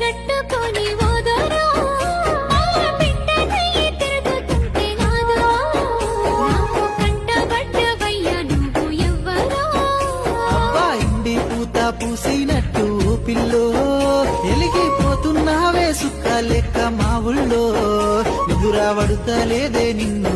కట్టగట్టుకొని ఓదరో బిడ్డనయ్యి తిరుగుతుంటే నాదో నాకు కంటబడ్డవయ్యా నువ్వు ఎవ్వరో అబ్బా ఇండి పూత పూసినట్టు పిల్లో ఎలిగిపోతున్నావే సుక్క లెక్క మా ఊళ్ళో నిదురా పడుతలేదే నిన్ను